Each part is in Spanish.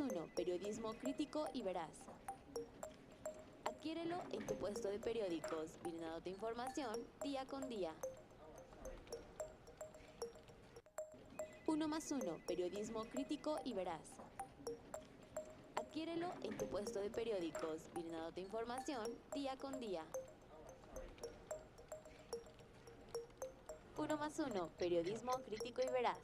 1, periodismo crítico y veraz. Adquiérelo en tu puesto de periódicos, brindándote información día con día. 1+1, periodismo crítico y veraz. Adquiérelo en tu puesto de periódicos, brindándote información día con día. 1+1, periodismo crítico y veraz.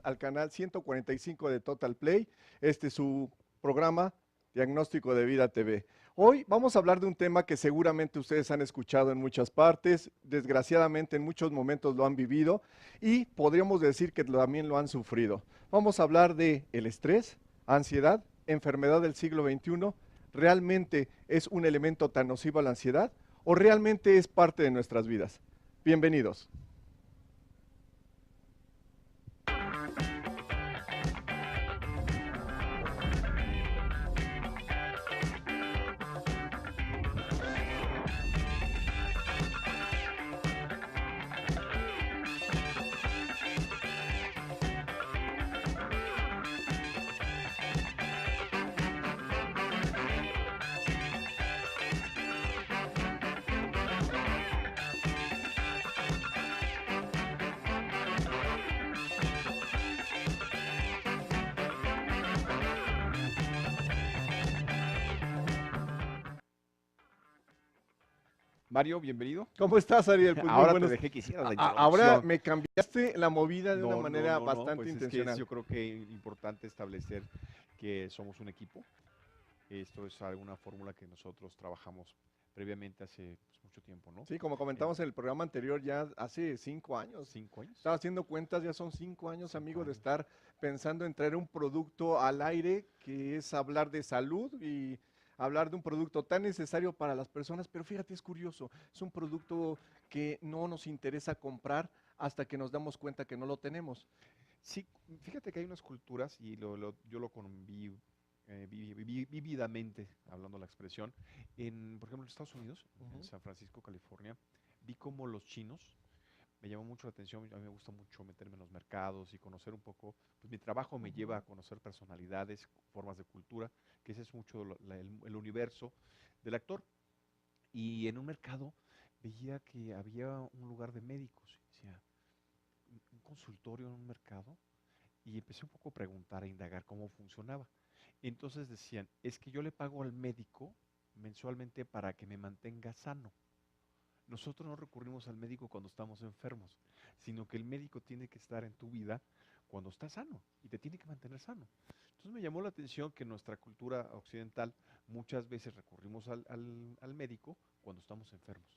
Al canal 145 de Total Play, este es su programa Diagnóstico de Vida TV. Hoy vamos a hablar de un tema que seguramente ustedes han escuchado en muchas partes, desgraciadamente en muchos momentos lo han vivido y podríamos decir que también lo han sufrido. Vamos a hablar de el estrés, ansiedad, enfermedad del siglo XXI. ¿Realmente es un elemento tan nocivo a la ansiedad o realmente es parte de nuestras vidas? Bienvenidos. Mario, bienvenido. ¿Cómo estás, Ariel? Pues muy Ahora te buenos. dejé que hicieras la Ahora introducción. me cambiaste la movida de una No, no, manera no, no, bastante pues es que intencional. yo creo que es importante establecer que somos un equipo. Esto es alguna fórmula que nosotros trabajamos previamente hace pues, mucho tiempo, ¿no? Sí, como En comentamos en el programa anterior, ya hace 5 años. 5 años. Estaba haciendo cuentas, ya son 5 años, amigo, de años. estar pensando en traer un producto al aire que es hablar de salud y hablar de un producto tan necesario para las personas. Pero fíjate, es curioso, es un producto que no nos interesa comprar hasta que nos damos cuenta que no lo tenemos. Sí, fíjate que hay unas culturas, y yo lo conviví vívidamente, hablando la expresión, por ejemplo, en Estados Unidos, en San Francisco, California, vi cómo los chinos, me llamó mucho la atención, a mí me gusta mucho meterme en los mercados y conocer un poco, pues mi trabajo me lleva a conocer personalidades, formas de cultura, que ese es mucho el universo del actor. Y en un mercado veía que había un lugar de médicos, decía, un consultorio en un mercado, y empecé un poco a preguntar, a indagar cómo funcionaba. Entonces decían, es que yo le pago al médico mensualmente para que me mantenga sano. Nosotros no recurrimos al médico cuando estamos enfermos, sino que el médico tiene que estar en tu vida cuando estás sano y te tiene que mantener sano. Entonces me llamó la atención que en nuestra cultura occidental muchas veces recurrimos al médico cuando estamos enfermos.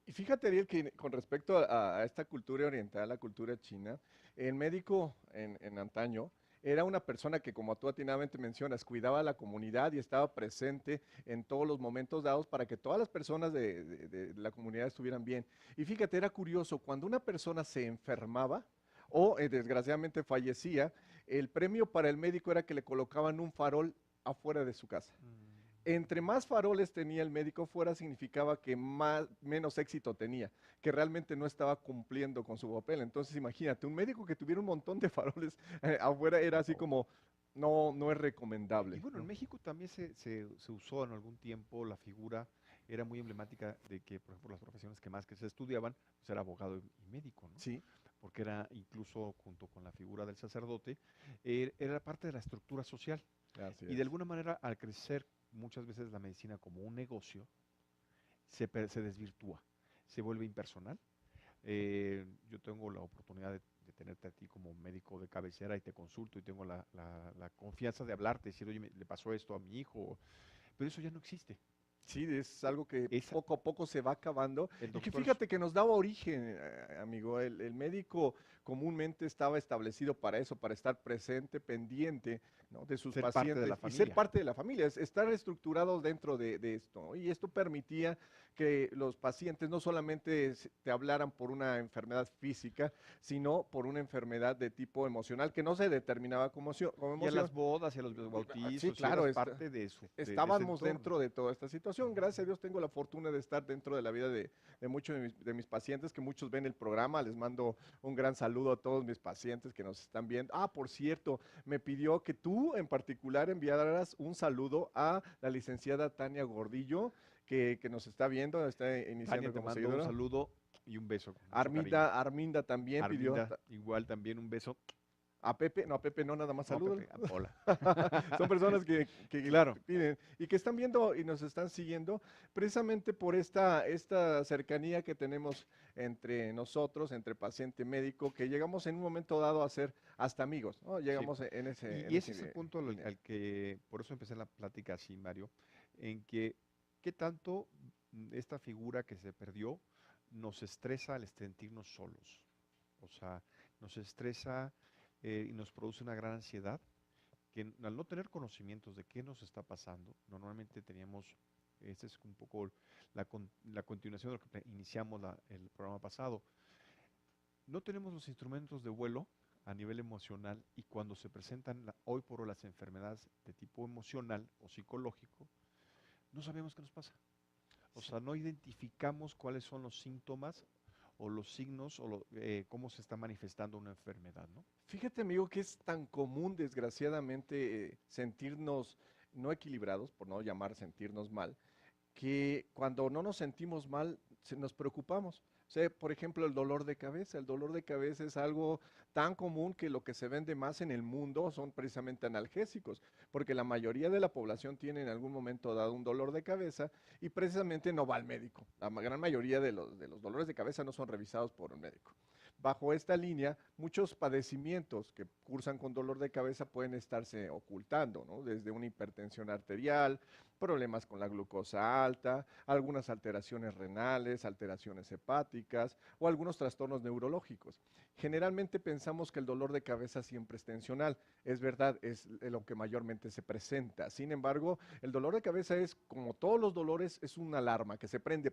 Y fíjate, Ariel, que con respecto a esta cultura oriental, la cultura china, el médico en antaño era una persona que, como tú atinadamente mencionas, cuidaba a la comunidad y estaba presente en todos los momentos dados para que todas las personas de la comunidad estuvieran bien. Y fíjate, era curioso, cuando una persona se enfermaba o desgraciadamente fallecía, el premio para el médico era que le colocaban un farol afuera de su casa. Entre más faroles tenía el médico fuera, significaba que menos éxito tenía, que realmente no estaba cumpliendo con su papel. Entonces, imagínate, un médico que tuviera un montón de faroles afuera era así como, no, no es Y recomendable, bueno, en ¿no? México también se usó en algún tiempo la figura, era muy emblemática de que, por ejemplo, las profesiones que más que se estudiaban, pues era abogado y médico, ¿no? Sí, Porque era incluso junto con la figura del sacerdote, era parte de la estructura social. así Y de es. alguna manera, al crecer muchas veces la medicina como un negocio, se desvirtúa, se vuelve impersonal. Yo tengo la oportunidad de tenerte a ti como médico de cabecera y te consulto y tengo la confianza de hablarte, decir, oye, le pasó esto a mi hijo, pero eso ya no existe. Sí, es algo que Es, poco a poco se va acabando el y que doctor es, fíjate que nos daba origen, amigo. El médico comúnmente estaba establecido para eso, para estar presente, pendiente, ¿no?, de sus ser parte de la pacientes y ser familia. parte de la familia, estar estructurado dentro de esto, ¿no? Y esto permitía que los pacientes no solamente te hablaran por una enfermedad física, sino por una enfermedad de tipo emocional que no se determinaba como Y a las emoción. bodas y a los Sí, bautizos, y claro, eras parte de ese estábamos entorno. dentro de toda esta situación. Gracias a Dios tengo la fortuna de estar dentro de la vida de muchos de mis pacientes, que muchos ven el programa. Les mando un gran saludo a todos mis pacientes que nos están viendo. Ah, por cierto, me pidió que tú en particular enviaras un saludo a la licenciada Tania Gordillo, que nos está viendo, está Tania, iniciando te como mando un seguidora. saludo y un beso, con mucho cariño. Arminda también pidió. Arminda, igual también un beso. A Pepe no, nada más No, salúdalo. Pepe, hola. Son personas que Claro. piden y que están viendo y nos están siguiendo precisamente por esta cercanía que tenemos entre nosotros, entre paciente y médico, que llegamos en un momento dado a ser hasta amigos, ¿no? Sí. Llegamos en Y ese es el punto línea. al que, por eso empecé la plática así, Mario, en que qué tanto esta figura que se perdió nos estresa al sentirnos solos. O sea, nos estresa y nos produce una gran ansiedad que al no tener conocimientos de qué nos está pasando, normalmente teníamos, esta es un poco la continuación de lo que iniciamos el programa pasado, no tenemos los instrumentos de vuelo a nivel emocional y cuando se presentan hoy por hoy las enfermedades de tipo emocional o psicológico, no sabemos qué nos pasa. O sea, no identificamos cuáles son los síntomas o los signos o cómo se está manifestando una enfermedad, ¿no? Fíjate, amigo, que es tan común, desgraciadamente, sentirnos no equilibrados, por no llamar sentirnos mal, que cuando no nos sentimos mal, nos preocupamos. O sea, por ejemplo, el dolor de cabeza. El dolor de cabeza es algo tan común que lo que se vende más en el mundo son precisamente analgésicos, porque la mayoría de la población tiene en algún momento dado un dolor de cabeza y precisamente no va al médico. La gran mayoría de los dolores de cabeza no son revisados por un médico. Bajo esta línea, muchos padecimientos que cursan con dolor de cabeza pueden estarse ocultando, ¿no? Desde una hipertensión arterial, problemas con la glucosa alta, algunas alteraciones renales, alteraciones hepáticas o algunos trastornos neurológicos. Generalmente pensamos que el dolor de cabeza siempre es tensional. Es verdad, es lo que mayormente se presenta. Sin embargo, el dolor de cabeza es, como todos los dolores, es una alarma que se prende,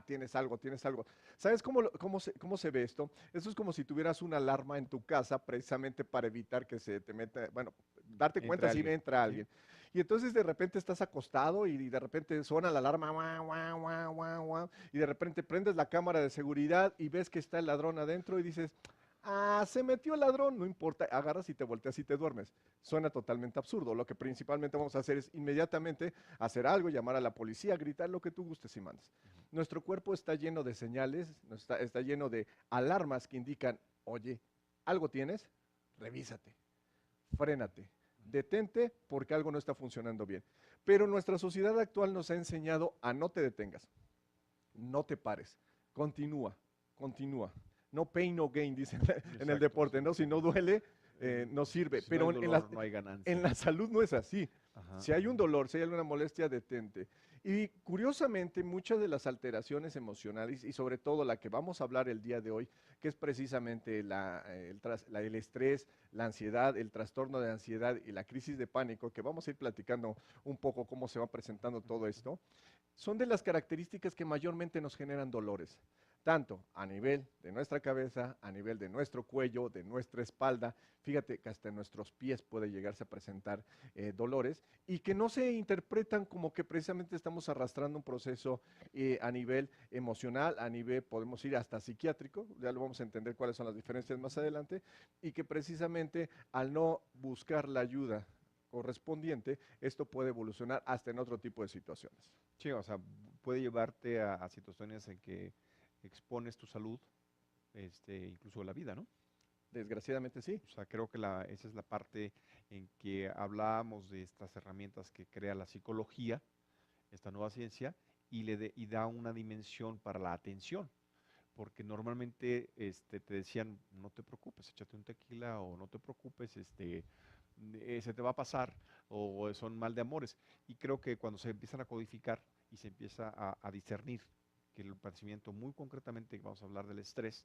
tienes algo, tienes algo. ¿Sabes cómo se ve esto? Esto es como si tuvieras una alarma en tu casa precisamente para evitar que se te meta, bueno, darte cuenta Entra si alguien, entra ¿sí? alguien. Y entonces de repente estás acostado y de repente suena la alarma, guau, guau, guau, guau, guau, y de repente prendes la cámara de seguridad y ves que está el ladrón adentro y dices, ah, se metió el ladrón, no importa, agarras y te volteas y te duermes. Suena totalmente absurdo. Lo que principalmente vamos a hacer es inmediatamente hacer algo, llamar a la policía, gritar lo que tú gustes y mandes. Nuestro cuerpo está lleno de señales, está lleno de alarmas que indican, oye, ¿algo tienes? Revísate, frénate, detente porque algo no está funcionando bien. Pero nuestra sociedad actual nos ha enseñado a no te detengas, no te pares, continúa, continúa. No pain, no gain, dicen en el Exacto, deporte, sí. ¿no? Si no duele, no sirve. Si no Pero hay dolor, no hay ganancia. en la salud no es así. Ajá, Si hay un dolor, si hay alguna molestia, detente. Y curiosamente, muchas de las alteraciones emocionales, y sobre todo la que vamos a hablar el día de hoy, que es precisamente el estrés, la ansiedad, el trastorno de ansiedad y la crisis de pánico, que vamos a ir platicando un poco cómo se va presentando todo esto, son de las características que mayormente nos generan dolores, tanto a nivel de nuestra cabeza, a nivel de nuestro cuello, de nuestra espalda. Fíjate que hasta en nuestros pies puede llegarse a presentar dolores y que no se interpretan como que precisamente estamos arrastrando un proceso a nivel emocional, a nivel, podemos ir hasta psiquiátrico, ya lo vamos a entender cuáles son las diferencias más adelante, y que precisamente al no buscar la ayuda correspondiente, esto puede evolucionar hasta en otro tipo de situaciones. Sí, o sea, puede llevarte a situaciones en que expones tu salud, incluso la vida, ¿no? Desgraciadamente sí. O sea, creo que esa es la parte en que hablábamos de estas herramientas que crea la psicología, esta nueva ciencia, y da una dimensión para la atención. Porque normalmente te decían, no te preocupes, échate un tequila, o no te preocupes, se te va a pasar, o son mal de amores. Y creo que cuando se empiezan a codificar y se empieza a discernir que el padecimiento, muy concretamente, vamos a hablar del estrés,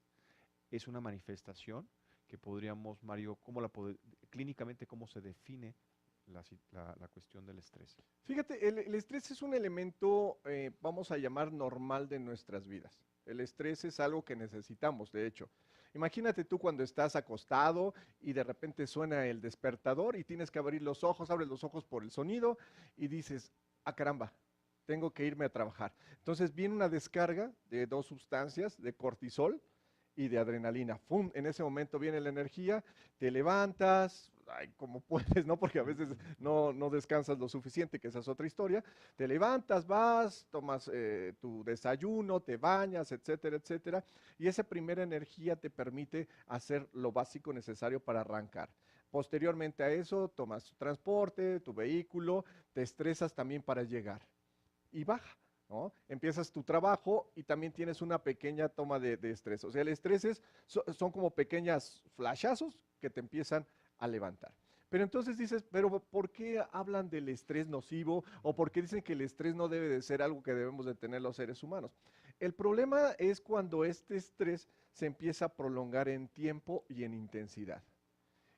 es una manifestación que podríamos, Mario, clínicamente cómo se define la cuestión del estrés? Fíjate, el estrés es un elemento, vamos a llamar normal de nuestras vidas. El estrés es algo que necesitamos, de hecho. Imagínate tú cuando estás acostado y de repente suena el despertador y tienes que abrir los ojos, abres los ojos por el sonido y dices, ah caramba, tengo que irme a trabajar. Entonces viene una descarga de dos sustancias, de cortisol y de adrenalina. ¡Fum! En ese momento viene la energía, te levantas, ay, como puedes, ¿no? Porque a veces no descansas lo suficiente, que esa es otra historia. Te levantas, vas, tomas tu desayuno, te bañas, etcétera, etcétera. Y esa primera energía te permite hacer lo básico necesario para arrancar. Posteriormente a eso, tomas tu transporte, tu vehículo, te estresas también para llegar y baja, ¿no? Empiezas tu trabajo y también tienes una pequeña toma de estrés. O sea, el estrés son como pequeñas flashazos que te empiezan a levantar. Pero entonces dices, pero ¿por qué hablan del estrés nocivo o por qué dicen que el estrés no debe de ser algo que debemos de tener los seres humanos? El problema es cuando este estrés se empieza a prolongar en tiempo y en intensidad.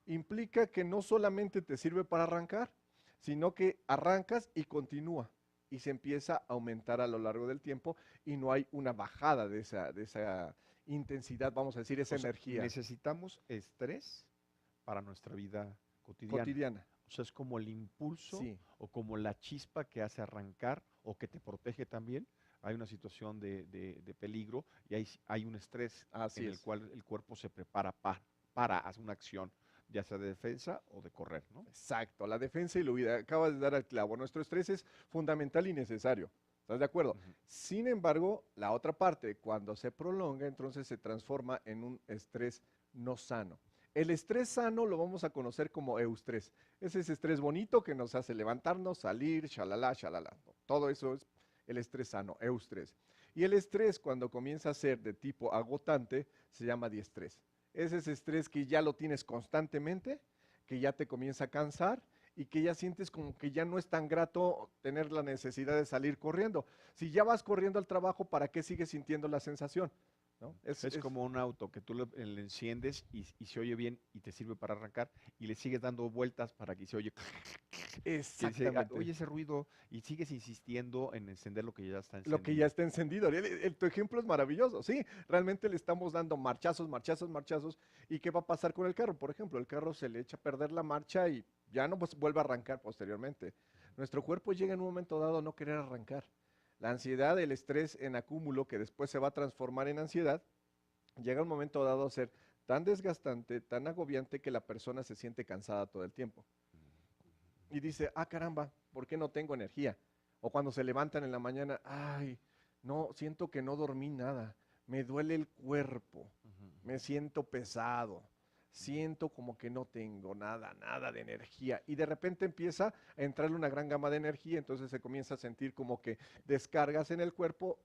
Implica que no solamente te sirve para arrancar, sino que arrancas y continúa y se empieza a aumentar a lo largo del tiempo y no hay una bajada de esa intensidad, vamos a decir, esa O sea, energía necesitamos estrés para nuestra vida cotidiana. cotidiana. O sea, es como el impulso Sí, o como la chispa que hace arrancar o que te protege también. Hay una situación de peligro y hay un estrés así en el es. cual el cuerpo se prepara para hacer una acción, ya sea de defensa o de correr, ¿no? Exacto, la defensa y la huida. Acabas de dar al clavo. Nuestro estrés es fundamental y necesario. ¿Estás de acuerdo? Ujú. Sin embargo, la otra parte, cuando se prolonga, entonces se transforma en un estrés no sano. El estrés sano lo vamos a conocer como eustrés. Es ese estrés bonito que nos hace levantarnos, salir, shalala, shalala. Todo eso es el estrés sano, eustrés. Y el estrés, cuando comienza a ser de tipo agotante, se llama diestrés. Es ese estrés que ya lo tienes constantemente, que ya te comienza a cansar y que ya sientes como que ya no es tan grato tener la necesidad de salir corriendo. Si ya vas corriendo al trabajo, ¿para qué sigues sintiendo la sensación? ¿No? Es como un auto que tú le enciendes y se oye bien y te sirve para arrancar y le sigues dando vueltas para que se oye que dice, "Ah, Exactamente. oye ese ruido", y sigues insistiendo en encender lo que ya está Lo que encendido. ya está encendido. Tu ejemplo es maravilloso. Sí, realmente le estamos dando marchazos, marchazos, marchazos. ¿Y qué va a pasar con el carro? Por ejemplo, el carro se le echa a perder la marcha y ya no pues, vuelve a arrancar posteriormente. Nuestro cuerpo llega en un momento dado a no querer arrancar. La ansiedad, el estrés en acúmulo que después se va a transformar en ansiedad, llega un momento dado a ser tan desgastante, tan agobiante que la persona se siente cansada todo el tiempo. Y dice, ah, caramba, ¿por qué no tengo energía? O cuando se levantan en la mañana, ay, no, siento que no dormí nada, me duele el cuerpo, Ujú, me siento pesado, siento como que no tengo nada de energía. Y de repente empieza a entrarle una gran gama de energía, entonces se comienza a sentir como que descargas en el cuerpo.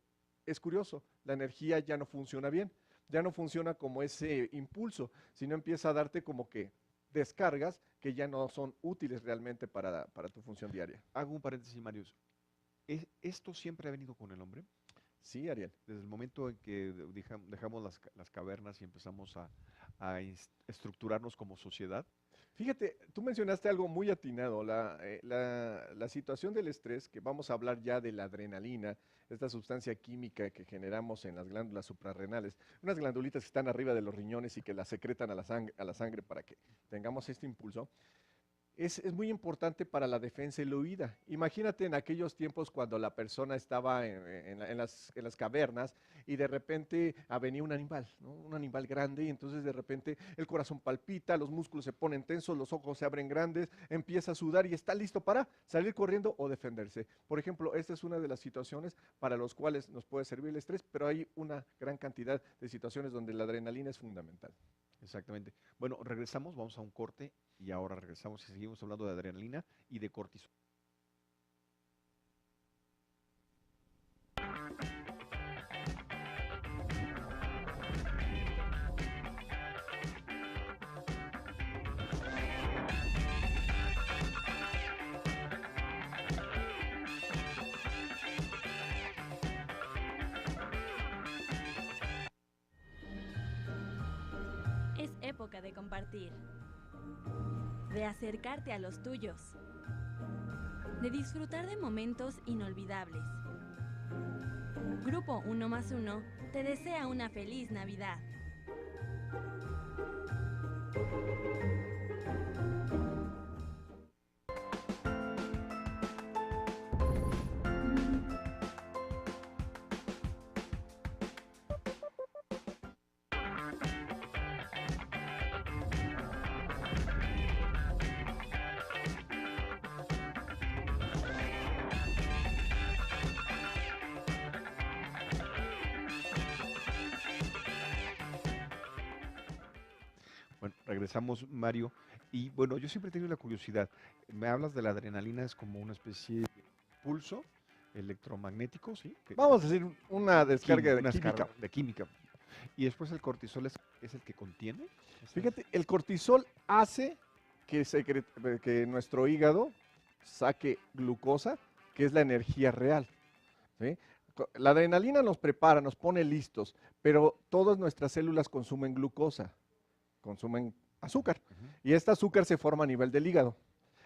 Es curioso, la energía ya no funciona bien, ya no funciona como ese impulso, sino empieza a darte como que descargas que ya no son útiles realmente para tu función diaria. Hago un paréntesis, Marius. ¿Esto siempre ha venido con el hombre? Sí, Ariel. Desde el momento en que dejamos las cavernas y empezamos a estructurarnos como sociedad. Fíjate, tú mencionaste algo muy atinado, la situación del estrés, que vamos a hablar ya de la adrenalina, esta sustancia química que generamos en las glándulas suprarrenales, unas glandulitas que están arriba de los riñones y que las secretan a la sangre para que tengamos este impulso. Es muy importante para la defensa y la huida. Imagínate en aquellos tiempos cuando la persona estaba en las cavernas y de repente venía un animal, ¿no? Un animal grande y entonces de repente el corazón palpita, los músculos se ponen tensos, los ojos se abren grandes, empieza a sudar y está listo para salir corriendo o defenderse. Por ejemplo, esta es una de las situaciones para las cuales nos puede servir el estrés, pero hay una gran cantidad de situaciones donde la adrenalina es fundamental. Exactamente. Bueno, regresamos, vamos a un corte y ahora regresamos y seguimos hablando de adrenalina y de cortisol. Es época de compartir, de acercarte a los tuyos, de disfrutar de momentos inolvidables. Grupo 1+1 te desea una feliz Navidad. Bueno, regresamos, Mario. Y bueno, yo siempre he tenido la curiosidad. Me hablas de la adrenalina, es como una especie de pulso electromagnético, ¿sí? Vamos a decir una descarga de una química. descarga de química. Y después el cortisol es el que contiene. Fíjate, el cortisol hace que nuestro hígado saque glucosa, que es la energía real. ¿Sí? La adrenalina nos prepara, nos pone listos, pero todas nuestras células consumen glucosa, consumen azúcar. Y este azúcar se forma a nivel del hígado.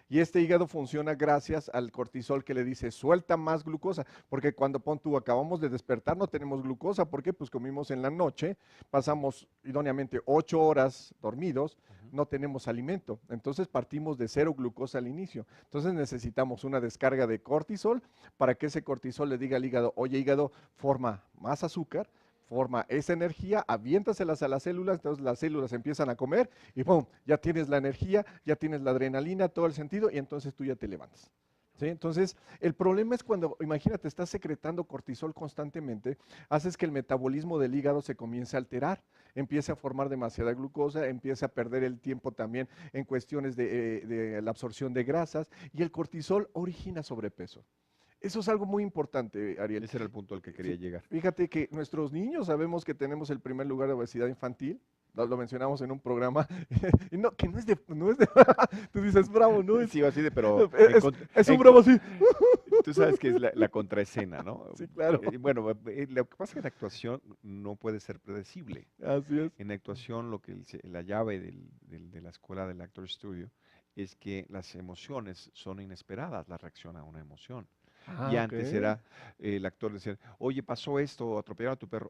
Y este hígado funciona gracias al cortisol que le dice, suelta más glucosa, porque cuando acabamos de despertar no tenemos glucosa, ¿por qué? Pues comimos en la noche, pasamos idóneamente 8 horas dormidos, no tenemos alimento, entonces partimos de 0 glucosa al inicio. Entonces necesitamos una descarga de cortisol para que ese cortisol le diga al hígado, oye hígado, forma más azúcar, forma esa energía, aviéntaselas a las células, entonces las células empiezan a comer y ¡pum! Ya tienes la energía, ya tienes la adrenalina, todo el sentido y entonces tú ya te levantas. ¿Sí? Entonces, el problema es cuando, imagínate, estás secretando cortisol constantemente, haces que el metabolismo del hígado se comience a alterar, empiece a formar demasiada glucosa, empiece a perder el tiempo también en cuestiones de la absorción de grasas y el cortisol origina sobrepeso. Eso es algo muy importante, Ariel. Ese era el punto al que quería llegar. Fíjate que nuestros niños sabemos que tenemos el primer lugar de obesidad infantil, lo mencionamos en un programa, y no, que no es de, tú dices bravo, ¿no? Sí, así de, pero... Es un bravo así. Tú sabes que es la contraescena, ¿no? Sí, claro. Bueno, lo que pasa es que en actuación no puede ser predecible. Así es. En actuación, la llave de la escuela del Actor Studio es que las emociones son inesperadas, la reacción a una emoción. Y antes era el actor decir, oye, pasó esto, atropellaron a tu perro.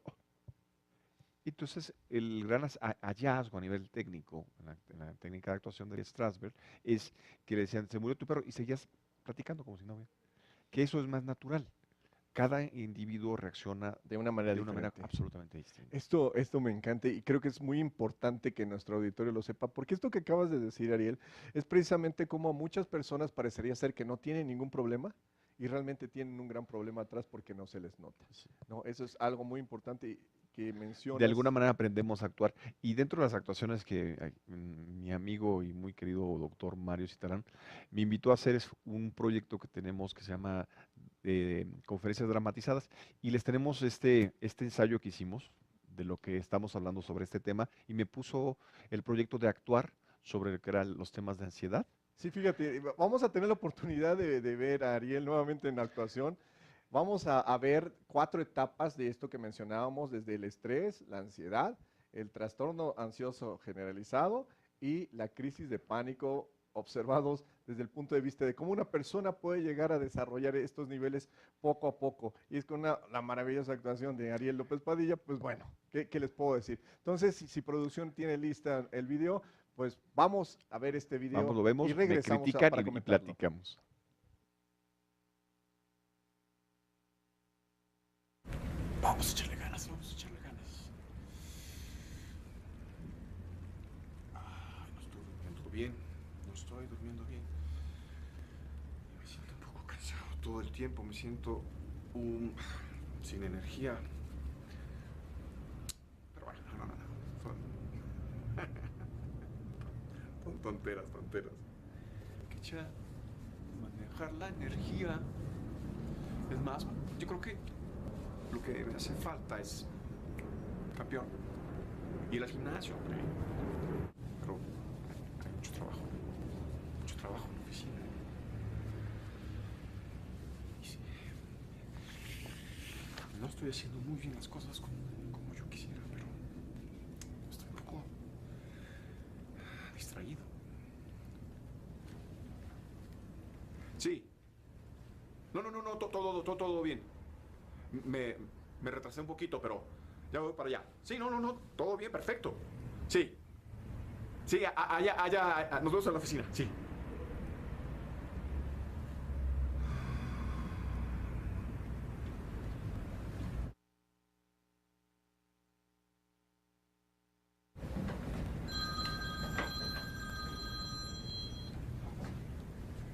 Entonces, el gran hallazgo a nivel técnico, en la técnica de actuación de Strasberg, es que le decían, se murió tu perro y seguías platicando como si no hubiera. Que eso es más natural. Cada individuo reacciona de una manera absolutamente distinta. Esto me encanta y creo que es muy importante que nuestro auditorio lo sepa, porque esto que acabas de decir, Ariel, es precisamente como a muchas personas parecería ser que no tienen ningún problema, y realmente tienen un gran problema atrás porque no se les nota. Sí. ¿No? Eso es algo muy importante que mencionas. De alguna manera aprendemos a actuar. Y dentro de las actuaciones que mi amigo y muy querido doctor Mario Citarán me invitó a hacer es un proyecto que tenemos que se llama Conferencias Dramatizadas. Y les tenemos este ensayo que hicimos de lo que estamos hablando sobre este tema. Y me puso el proyecto de actuar sobre lo que eran los temas de ansiedad. Sí, fíjate, vamos a tener la oportunidad de ver a Ariel nuevamente en actuación. Vamos a ver 4 etapas de esto que mencionábamos, desde el estrés, la ansiedad, el trastorno ansioso generalizado y la crisis de pánico, observados desde el punto de vista de cómo una persona puede llegar a desarrollar estos niveles poco a poco. Y es con la maravillosa actuación de Ariel López Padilla, pues bueno, ¿qué les puedo decir? Entonces, si producción tiene lista el video, pues vamos a ver este video. Vamos, lo vemos, y regresamos me critican para y platicamos. Vamos a echarle ganas, vamos a echarle ganas. No estoy durmiendo bien, no estoy durmiendo bien. Me siento un poco cansado todo el tiempo, me siento sin energía. Pero bueno, son tonteras. Que ya manejar la energía. Es más, yo creo que lo que me hace falta es campeón. Ir al gimnasio, hombre. Pero hay mucho trabajo en la oficina. Y sí, no estoy haciendo muy bien las cosas como yo quisiera, pero estoy un poco distraído. Sí, Todo bien. Me retrasé un poquito, pero ya voy para allá. Sí, no, todo bien, perfecto. Sí. Sí, allá, nos vemos en la oficina, sí.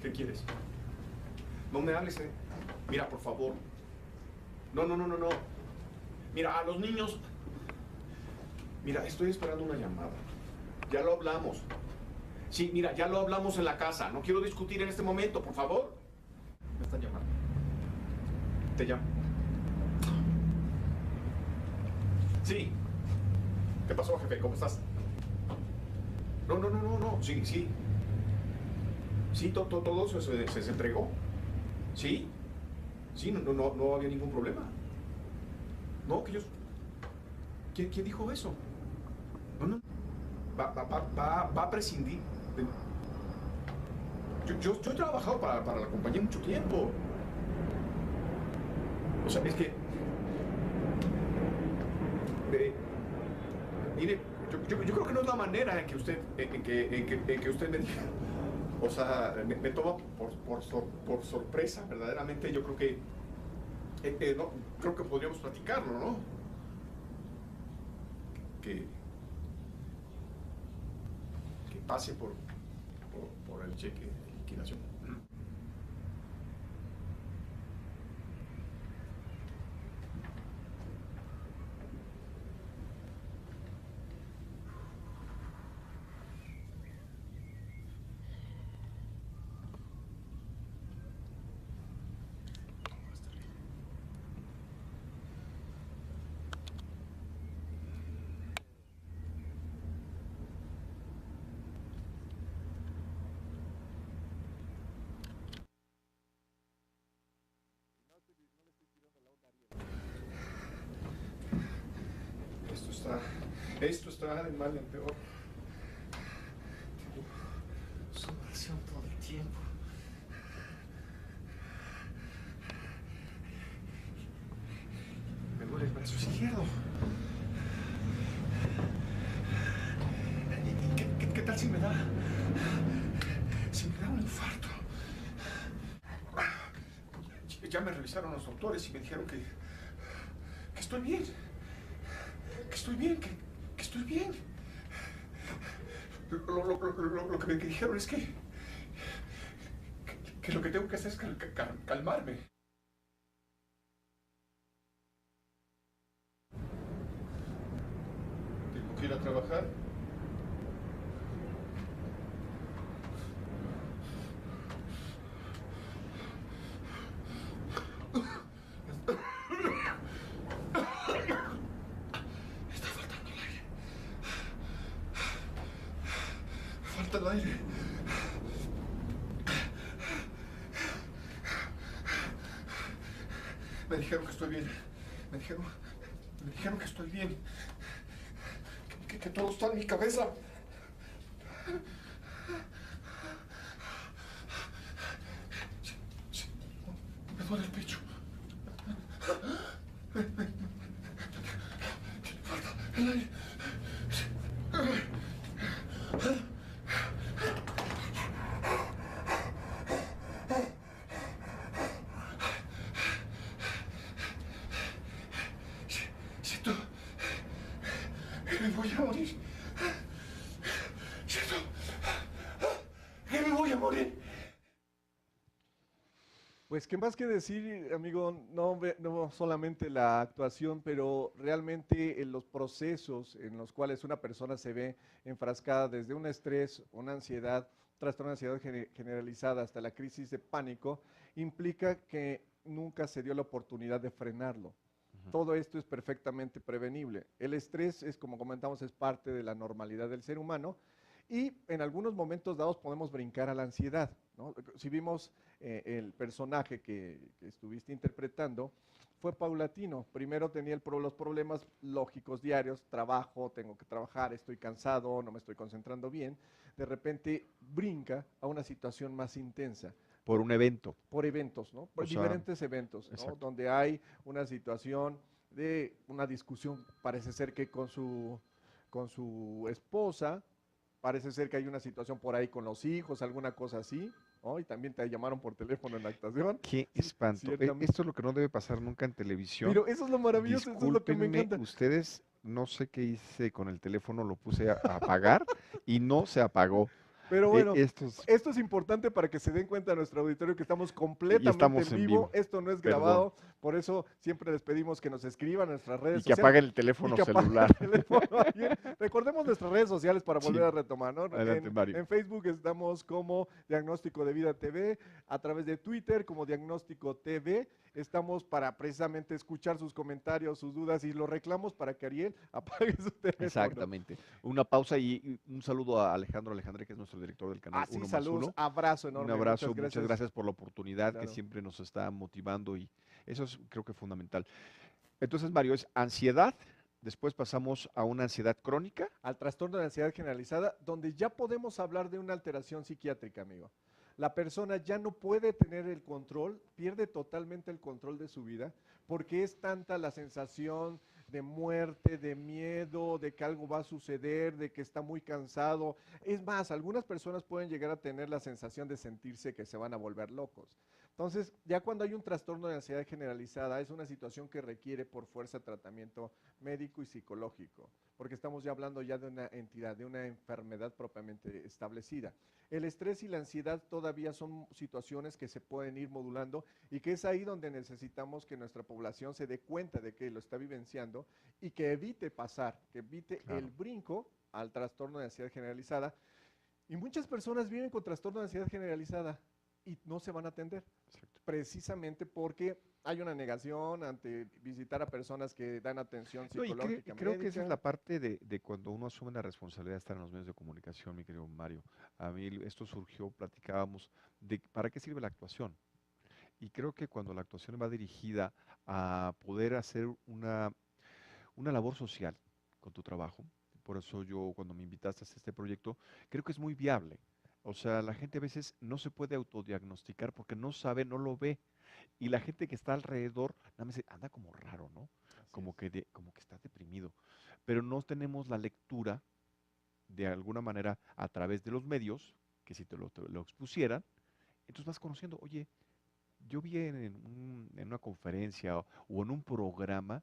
¿Qué quieres? No me hables, Mira, por favor. No. Mira, a los niños... Mira, estoy esperando una llamada. Ya lo hablamos. Sí, mira, ya lo hablamos en la casa. No quiero discutir en este momento, por favor. Me están llamando. Te llamo. Sí. ¿Qué pasó, jefe? ¿Cómo estás? No. Sí. Sí, todo se entregó. Sí. Sí, no había ningún problema. No, que ellos... ¿Quién dijo eso? No. Va a prescindir. Yo he trabajado para la compañía mucho tiempo. O sea, es que... mire, yo creo que no es la manera en que usted me diga. O sea, me toma por sorpresa, verdaderamente. Yo creo que... no, creo que podríamos platicarlo, ¿no? Que pase por el cheque de liquidación. Esto está de mal en peor. Tengo sudoración todo el tiempo. Me duele el brazo izquierdo. ¿Y qué tal si me da un infarto? Ya me revisaron los doctores y me dijeron que estoy bien. Que estoy bien. Lo que me dijeron es que lo que tengo que hacer es calmarme. Tengo que ir a trabajar. El aire. Me dijeron que estoy bien. Me dijeron que estoy bien. Que todo está en mi cabeza. Sí, me duele el pecho. Me falta el aire. Me voy a morir. Siento que me voy a morir. Pues, ¿qué más que decir, amigo? No solamente la actuación, pero realmente en los procesos en los cuales una persona se ve enfrascada desde un estrés, una ansiedad, trastorno de ansiedad generalizada hasta la crisis de pánico, implica que nunca se dio la oportunidad de frenarlo. Todo esto es perfectamente prevenible. El estrés es, como comentamos, es parte de la normalidad del ser humano y en algunos momentos dados podemos brincar a la ansiedad, ¿no? Si vimos el personaje que estuviste interpretando, fue paulatino. Primero tenía los problemas lógicos diarios, trabajo, tengo que trabajar, estoy cansado, no me estoy concentrando bien. De repente brinca a una situación más intensa. por un evento. por eventos, ¿no? Por O sea, diferentes eventos, ¿no? exacto. Donde hay una situación de una discusión, parece ser que con su esposa, parece ser que hay una situación por ahí con los hijos, alguna cosa así, ¿no? Y también te llamaron por teléfono en la actuación. Qué Sí, espanto. ciertamente. Esto es lo que no debe pasar nunca en televisión. Pero eso es lo maravilloso, eso es lo que me Discúlpenme encanta. ustedes, no sé qué hice con el teléfono, lo puse a apagar y no se apagó. Pero bueno, Esto es, esto es importante para que se den cuenta nuestro auditorio que estamos y completamente estamos en en vivo. vivo. Esto no es Perdón. grabado, por eso siempre les pedimos que nos escriban a nuestras Y redes que sociales. apaguen el Y teléfono que apaguen celular. el teléfono ayer. Recordemos nuestras redes sociales para Sí. volver a retomar, ¿no? Adelante, Mario. En Facebook estamos como Diagnóstico de Vida TV, a través de Twitter como Diagnóstico TV. Estamos para precisamente escuchar sus comentarios, sus dudas y los reclamos para que Ariel apague su teléfono. Exactamente. Una pausa y un saludo a Alejandro Alejandre, que es nuestro director del canal Así, 1 más saludos, 1. abrazo Un enorme. abrazo, muchas gracias por la oportunidad que Claro. siempre nos está motivando y eso es creo que fundamental. Entonces, Mario, es ansiedad, después pasamos a una ansiedad crónica. Al trastorno de ansiedad generalizada, donde ya podemos hablar de una alteración psiquiátrica, amigo. La persona ya no puede tener el control, pierde totalmente el control de su vida, porque es tanta la sensación de muerte, de miedo, de que algo va a suceder, de que está muy cansado. Es más, algunas personas pueden llegar a tener la sensación de sentirse que se van a volver locos. Entonces, ya cuando hay un trastorno de ansiedad generalizada, es una situación que requiere por fuerza tratamiento médico y psicológico, porque estamos ya hablando ya de una entidad, de una enfermedad propiamente establecida. El estrés y la ansiedad todavía son situaciones que se pueden ir modulando y que es ahí donde necesitamos que nuestra población se dé cuenta de que lo está vivenciando y que evite pasar, que evite el brinco al trastorno de ansiedad generalizada. Y muchas personas viven con trastorno de ansiedad generalizada y no se van a atender, precisamente porque hay una negación ante visitar a personas que dan atención No, y psicológica, creo que esa es médica. la parte de cuando uno asume la responsabilidad de estar en los medios de comunicación, mi querido Mario. A mí esto surgió, platicábamos de para qué sirve la actuación. Y creo que cuando la actuación va dirigida a poder hacer una labor social con tu trabajo, por eso yo cuando me invitaste a hacer este proyecto, creo que es muy viable. O sea, la gente a veces no se puede autodiagnosticar porque no sabe, no lo ve. Y la gente que está alrededor, nada más dice, anda como raro, ¿no? Como que está deprimido. Pero no tenemos la lectura de alguna manera a través de los medios, que si te lo expusieran, entonces vas conociendo, oye, yo vi en una conferencia o en un programa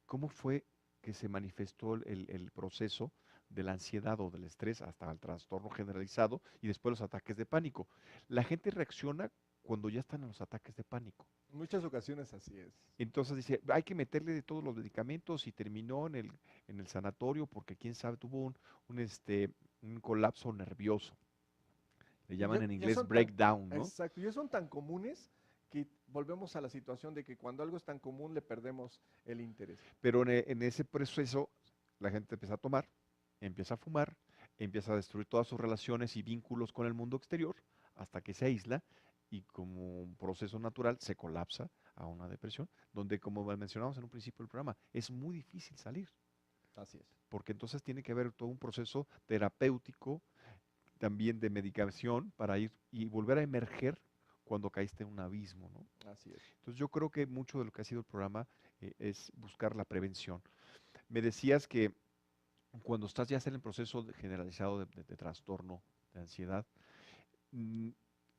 cómo fue que se manifestó el proceso de la ansiedad o del estrés hasta el trastorno generalizado y después los ataques de pánico. La gente reacciona cuando ya están en los ataques de pánico. En muchas ocasiones así es. Entonces dice, hay que meterle de todos los medicamentos y terminó en el sanatorio porque quién sabe, tuvo un colapso nervioso. Le llaman en inglés breakdown, ¿no? Exacto, y son tan comunes que volvemos a la situación de que cuando algo es tan común le perdemos el interés. Pero en ese proceso la gente empieza a tomar, empieza a fumar, empieza a destruir todas sus relaciones y vínculos con el mundo exterior hasta que se aísla y como un proceso natural se colapsa a una depresión, donde como mencionamos en un principio del programa, es muy difícil salir. Así es. Porque entonces tiene que haber todo un proceso terapéutico, también de medicación para ir y volver a emerger cuando caíste en un abismo, ¿no? Así es. Entonces yo creo que mucho de lo que ha sido el programa es buscar la prevención. Me decías que cuando estás ya en el proceso generalizado de trastorno, de ansiedad,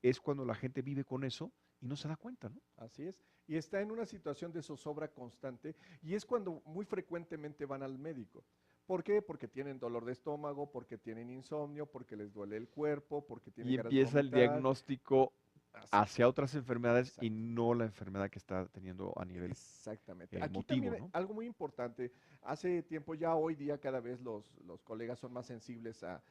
es cuando la gente vive con eso y no se da cuenta, ¿no? Así es. Y está en una situación de zozobra constante y es cuando muy frecuentemente van al médico. ¿Por qué? Porque tienen dolor de estómago, porque tienen insomnio, porque les duele el cuerpo, porque tienen Y ganas de empieza el vomitar. diagnóstico Así hacia otras enfermedades y Exacto. no la enfermedad que está teniendo a nivel Exactamente. Aquí Aquí motivo, también ¿no? algo muy importante, hace tiempo ya hoy día cada vez los colegas son más sensibles a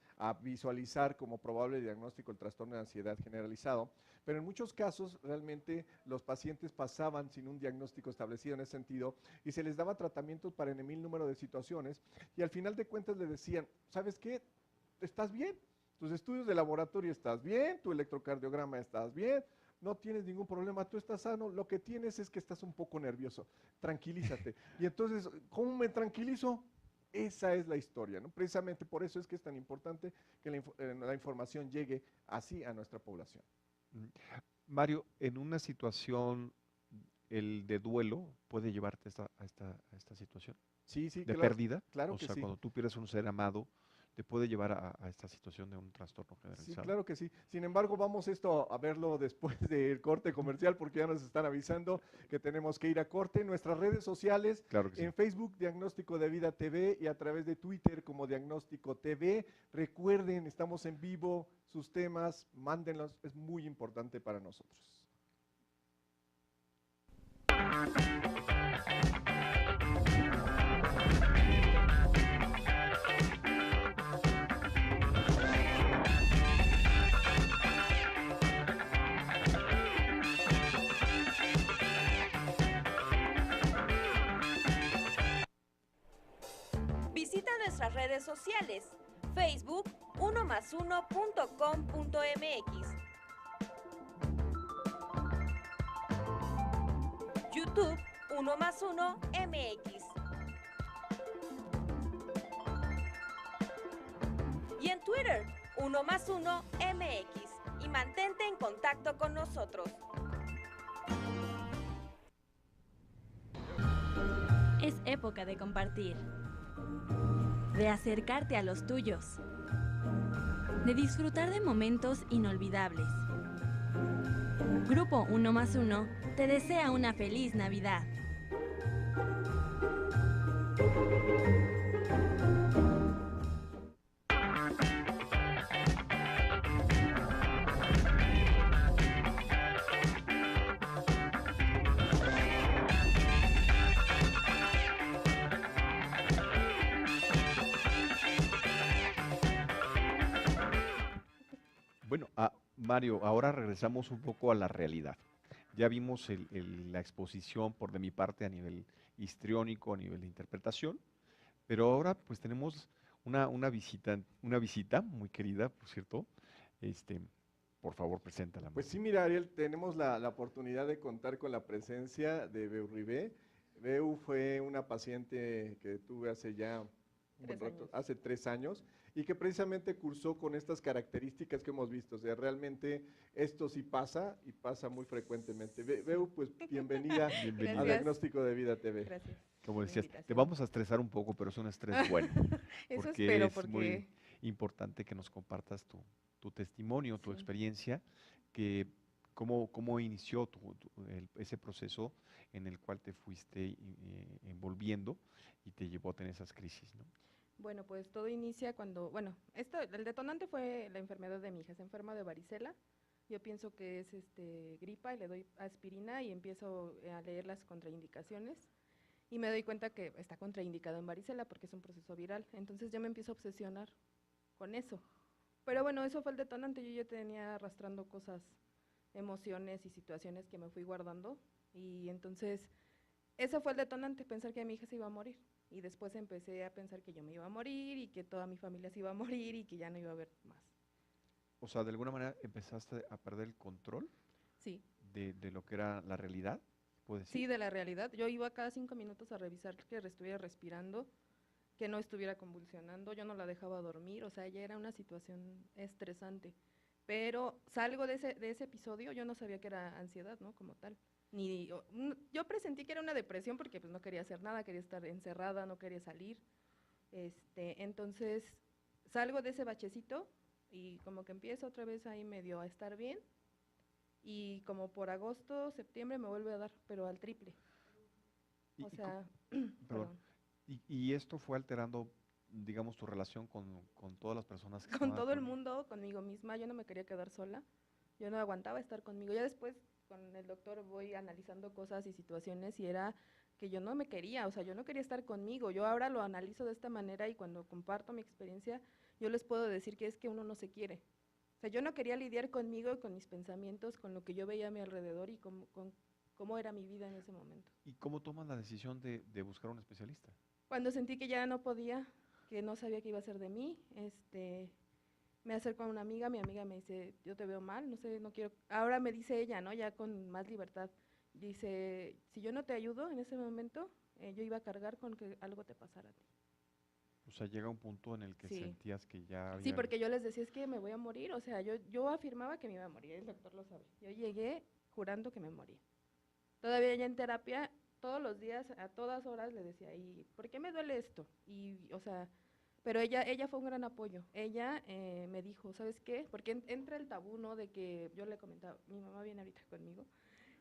visualizar como probable diagnóstico el trastorno de ansiedad generalizado, pero en muchos casos realmente los pacientes pasaban sin un diagnóstico establecido en ese sentido y se les daba tratamientos para en mil número de situaciones y al final de cuentas le decían, ¿sabes qué? ¿Estás bien? Tus estudios de laboratorio estás bien, tu electrocardiograma estás bien, no tienes ningún problema, tú estás sano, lo que tienes es que estás un poco nervioso, tranquilízate. Y entonces, ¿cómo me tranquilizo? Esa es la historia, ¿no? Precisamente por eso es que es tan importante que la información llegue así a nuestra población. Mario, en una situación, el de duelo puede llevarte a esta situación Sí, sí, de claro, pérdida. claro O que sea, sí. cuando tú pierdes un ser amado, te puede llevar a esta situación de un trastorno Sí, generalizado. claro que sí. Sin embargo, vamos esto a verlo después del corte comercial porque ya nos están avisando que tenemos que ir a corte. Nuestras redes sociales, Claro que sí. en Facebook, Diagnóstico de Vida TV y a través de Twitter como Diagnóstico TV. Recuerden, estamos en vivo, sus temas, mándenlos, es muy importante para nosotros. Visita nuestras redes sociales, Facebook 1más1.com.mx, YouTube 1más1 MX y en Twitter 1más1 MX y mantente en contacto con nosotros. Es época de compartir, de acercarte a los tuyos, de disfrutar de momentos inolvidables. Grupo 1+1 te desea una feliz Navidad. Bueno, Mario, ahora regresamos un poco a la realidad. Ya vimos la exposición por de mi parte a nivel histriónico, a nivel de interpretación, pero ahora pues tenemos una visita muy querida, por cierto. Este, por favor, preséntala. Pues Mario. sí, mira, Ariel, tenemos la oportunidad de contar con la presencia de Beu Ribé. Beu fue una paciente que tuve hace ya un buen rato, hace 3 años, y que precisamente cursó con estas características que hemos visto. O sea, realmente esto sí pasa y pasa muy frecuentemente. Beu, pues bienvenida Bienvenida. a Diagnóstico de Vida TV. Gracias. Como por la decías, te invitación. vamos a estresar un poco, pero es un estrés bueno, Eso porque espero, es muy porque importante que nos compartas tu testimonio, tu Sí. experiencia, que cómo inició ese proceso en el cual te fuiste envolviendo y te llevó a tener esas crisis, ¿no? bueno, pues todo inicia cuando, bueno, el detonante fue la enfermedad de mi hija, se enferma de varicela. Yo pienso que es gripa y le doy aspirina y empiezo a leer las contraindicaciones y me doy cuenta que está contraindicado en varicela porque es un proceso viral. Entonces yo me empiezo a obsesionar con eso. Pero bueno, eso fue el detonante. Yo ya tenía arrastrando cosas, emociones y situaciones que me fui guardando y entonces eso fue el detonante, pensar que mi hija se iba a morir. Y después empecé a pensar que yo me iba a morir y que toda mi familia se iba a morir y que ya no iba a haber más. O sea, de alguna manera empezaste a perder el control Sí, de lo que era la realidad, ¿puedes sí, decir? de la realidad. Yo iba cada 5 minutos a revisar que estuviera respirando, que no estuviera convulsionando, yo no la dejaba dormir, o sea, ya era una situación estresante. Pero salgo de ese episodio, yo no sabía que era ansiedad, ¿no? Como tal. Yo presentí que era una depresión porque pues no quería hacer nada, quería estar encerrada, no quería salir. Entonces salgo de ese bachecito y como que empiezo otra vez ahí medio a estar bien y como por agosto, septiembre me vuelve a dar, pero al triple. Y- O y co- sea, Perdón. perdón. Y esto fue alterando, digamos, tu relación con todas las personas que Con estaban todo el con- mundo, conmigo misma, yo no me quería quedar sola, yo no aguantaba estar conmigo. Ya después con el doctor voy analizando cosas y situaciones y era que yo no me quería, o sea, yo no quería estar conmigo. Yo ahora lo analizo de esta manera y cuando comparto mi experiencia, yo les puedo decir que es que uno no se quiere. O sea, yo no quería lidiar conmigo, con mis pensamientos, con lo que yo veía a mi alrededor y cómo era mi vida en ese momento. ¿Y cómo tomas la decisión de buscar un especialista? Cuando sentí que ya no podía, que no sabía qué iba a hacer de mí, me acerco a una amiga, mi amiga me dice, yo te veo mal, no sé, no quiero, ahora me dice ella, ¿no? Ya con más libertad, dice, si yo no te ayudo en ese momento, yo iba a cargar con que algo te pasara a ti. O sea, llega un punto en el que Sí. sentías que ya Sí, había... porque yo les decía, es que me voy a morir, o sea, yo afirmaba que me iba a morir, el doctor lo sabe. Yo llegué jurando que me moría. Todavía ya en terapia, todos los días, a todas horas le decía, ¿y por qué me duele esto? Y, o sea, pero ella fue un gran apoyo. Ella me dijo, ¿sabes qué? Porque entra el tabú, ¿no? De que yo le comentaba, mi mamá viene ahorita conmigo,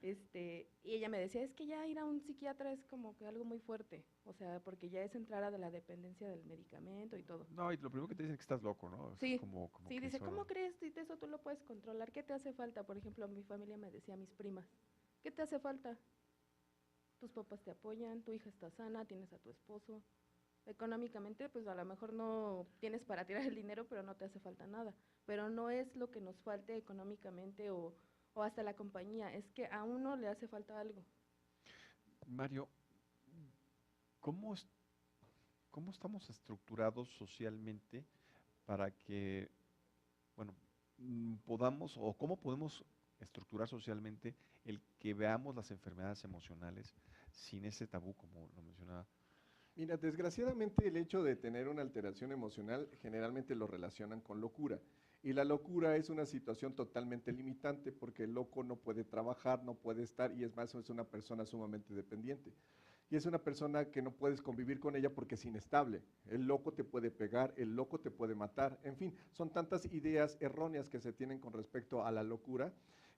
y ella me decía, es que ya ir a un psiquiatra es como que algo muy fuerte, o sea, porque ya es entrar a de la dependencia del medicamento y todo. No, y lo primero que te dicen es que estás loco, ¿no? Es Sí, como sí, que dice, eso- ¿cómo crees? Si eso tú lo puedes controlar, ¿qué te hace falta? Por ejemplo, mi familia me decía, mis primas, ¿qué te hace falta? Tus papás te apoyan, tu hija está sana, tienes a tu esposo. Económicamente, pues a lo mejor no tienes para tirar el dinero, pero no te hace falta nada. Pero no es lo que nos falte económicamente o hasta la compañía, es que a uno le hace falta algo. Mario, ¿cómo, es- ¿cómo estamos estructurados socialmente para que, bueno, podamos, o cómo podemos estructurar socialmente el que veamos las enfermedades emocionales sin ese tabú, como lo mencionaba? Mira, desgraciadamente el hecho de tener una alteración emocional generalmente lo relacionan con locura. Y la locura es una situación totalmente limitante porque el loco no puede trabajar, no puede estar y es más, es una persona sumamente dependiente. Y es una persona que no puedes convivir con ella porque es inestable. El loco te puede pegar, el loco te puede matar. En fin, son tantas ideas erróneas que se tienen con respecto a la locura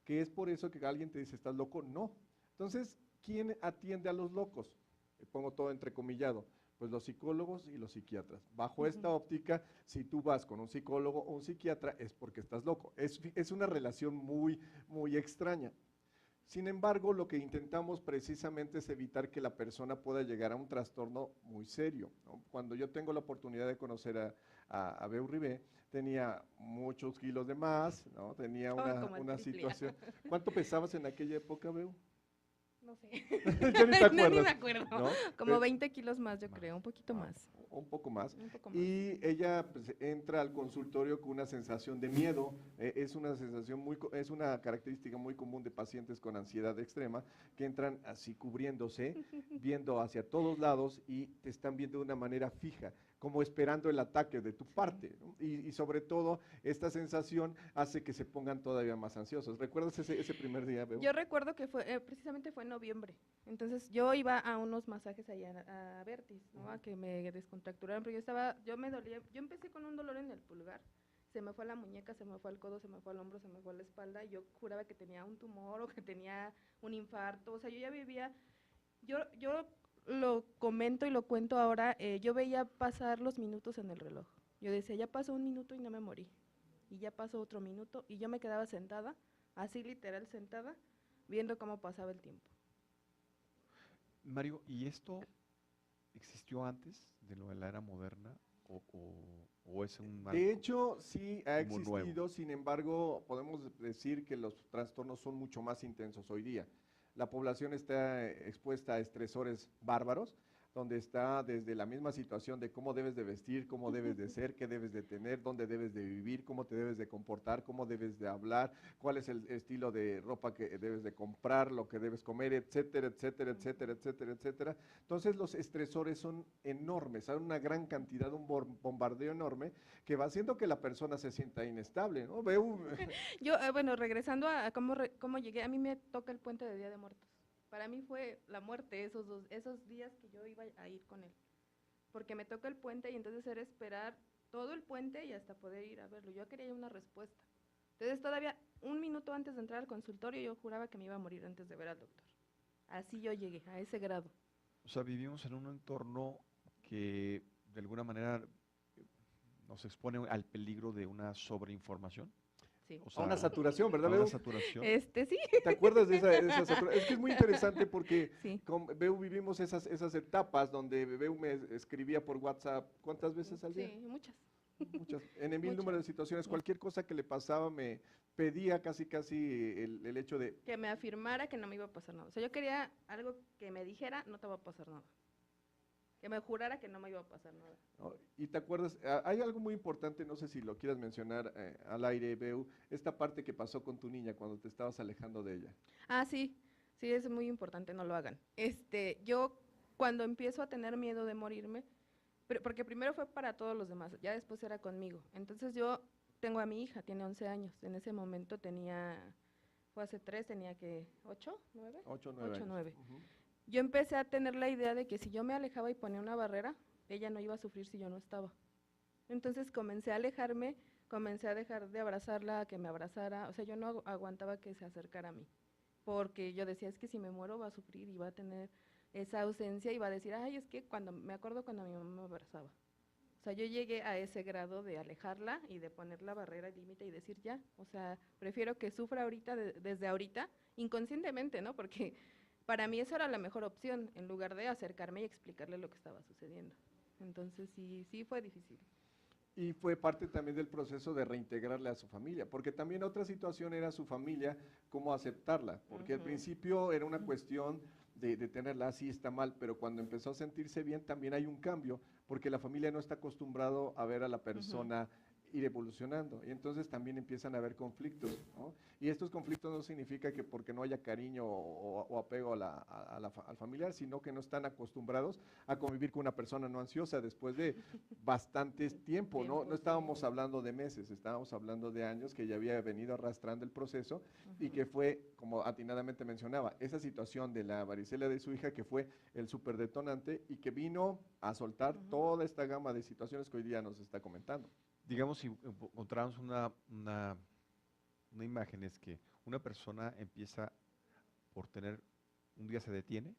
que es por eso que alguien te dice, ¿estás loco? No. Entonces, ¿quién atiende a los locos? Pongo todo entrecomillado, pues los psicólogos y los psiquiatras. Bajo esta óptica, si tú vas con un psicólogo o un psiquiatra es porque estás loco. Es una relación muy extraña. Sin embargo, lo que intentamos precisamente es evitar que la persona pueda llegar a un trastorno muy serio, ¿no? Cuando yo tengo la oportunidad de conocer a Beu Ribé, tenía muchos kilos de más, ¿no? Tenía Oh, como el una triple. situación. ¿Cuánto pesabas en aquella época, Beu? No sé. Ya ni te No, acuerdas, ni me acuerdo. ¿no? Como Pe- 20 kilos más, yo Más. creo, un poquito Ah, más. un poco más. Un poco más. Y ella pues, entra al consultorio con una sensación de miedo. Es una sensación es una característica muy común de pacientes con ansiedad extrema que entran así cubriéndose, viendo hacia todos lados y te están viendo de una manera fija, como esperando el ataque de tu parte, ¿no? Y sobre todo, esta sensación hace que se pongan todavía más ansiosos. ¿Recuerdas ese primer día, Beu? Yo recuerdo que fue, precisamente fue en noviembre. Entonces yo iba a unos masajes allá a Vertis, ¿no? A que me descontracturaran, pero yo me dolía, yo empecé con un dolor en el pulgar, se me fue a la muñeca, se me fue al codo, se me fue al hombro, se me fue a la espalda, y yo juraba que tenía un tumor o que tenía un infarto, o sea, yo ya vivía, yo lo comento y lo cuento ahora, yo veía pasar los minutos en el reloj. Yo decía, ya pasó un minuto y no me morí. Y ya pasó otro minuto y yo me quedaba sentada, así literal sentada, viendo cómo pasaba el tiempo. Mario, ¿y esto existió antes de lo de la era moderna o es un De algo hecho, sí ha como nuevo? existido, sin embargo, podemos decir que los trastornos son mucho más intensos hoy día. La población está expuesta a estresores bárbaros, donde está desde la misma situación de cómo debes de vestir, cómo debes de ser, qué debes de tener, dónde debes de vivir, cómo te debes de comportar, cómo debes de hablar, cuál es el estilo de ropa que debes de comprar, lo que debes comer, etcétera, etcétera, etcétera, etcétera, etcétera. Entonces los estresores son enormes, hay una gran cantidad, un bombardeo enorme que va haciendo que la persona se sienta inestable, ¿no? Yo, bueno, regresando a cómo llegué, a mí me toca el puente de Día de Muertos. Para mí fue la muerte esos días que yo iba a ir con él. Porque me toca el puente y entonces era esperar todo el puente y hasta poder ir a verlo. Yo quería una respuesta. Entonces todavía un minuto antes de entrar al consultorio yo juraba que me iba a morir antes de ver al doctor. Así yo llegué, a ese grado. O sea, vivimos en un entorno que de alguna manera nos expone al peligro de una sobreinformación. Sí. O A una sea, saturación, ¿verdad, a una Beu? saturación. Sí. ¿Te acuerdas de esa saturación? Es que es muy interesante porque Sí. con Beu vivimos esas etapas donde Beu me escribía por WhatsApp, ¿cuántas veces al día? Sí, muchas. Muchas, en el mil Muchas. número de situaciones, cualquier cosa que le pasaba me pedía casi el hecho de, Que me afirmara que no me iba a pasar nada. O sea, yo quería algo que me dijera, no te va a pasar nada. Que me jurara que no me iba a pasar nada. ¿no? Y te acuerdas, hay algo muy importante, no sé si lo quieras mencionar al aire, Beu, esta parte que pasó con tu niña cuando te estabas alejando de ella. Ah, sí, sí, es muy importante, no lo hagan. Yo cuando empiezo a tener miedo de morirme, Porque primero fue para todos los demás, ya después era conmigo. Entonces yo tengo a mi hija, tiene 11 años. En ese momento fue hace 3, tenía que 8, 9. 8 o 9 8, años. 9. Ujú. Yo empecé a tener la idea de que si yo me alejaba y ponía una barrera, ella no iba a sufrir si yo no estaba. Entonces comencé a alejarme, comencé a dejar de abrazarla, que me abrazara, o sea, yo no aguantaba que se acercara a mí, porque yo decía, es que si me muero va a sufrir y va a tener esa ausencia y va a decir, ay, es que me acuerdo cuando mi mamá me abrazaba. O sea, yo llegué a ese grado de alejarla y de poner la barrera, el límite y decir ya, o sea, prefiero que sufra ahorita, desde ahorita, inconscientemente, ¿no? Porque para mí esa era la mejor opción, en lugar de acercarme y explicarle lo que estaba sucediendo. Entonces sí fue difícil. Y fue parte también del proceso de reintegrarle a su familia, porque también otra situación era su familia, cómo aceptarla, porque al principio era una cuestión de tenerla así, está mal, pero cuando empezó a sentirse bien también hay un cambio, porque la familia no está acostumbrado a ver a la persona ir evolucionando, y entonces también empiezan a haber conflictos, ¿no? Y estos conflictos no significa que porque no haya cariño o apego al familiar, sino que no están acostumbrados a convivir con una persona no ansiosa después de bastantes tiempo, ¿no? No estábamos hablando de meses, estábamos hablando de años que ya había venido arrastrando el proceso y que fue, como atinadamente mencionaba, esa situación de la varicela de su hija que fue el superdetonante y que vino a soltar toda esta gama de situaciones que hoy día nos está comentando. Digamos, si encontramos una imagen, es que una persona empieza por tener, un día se detiene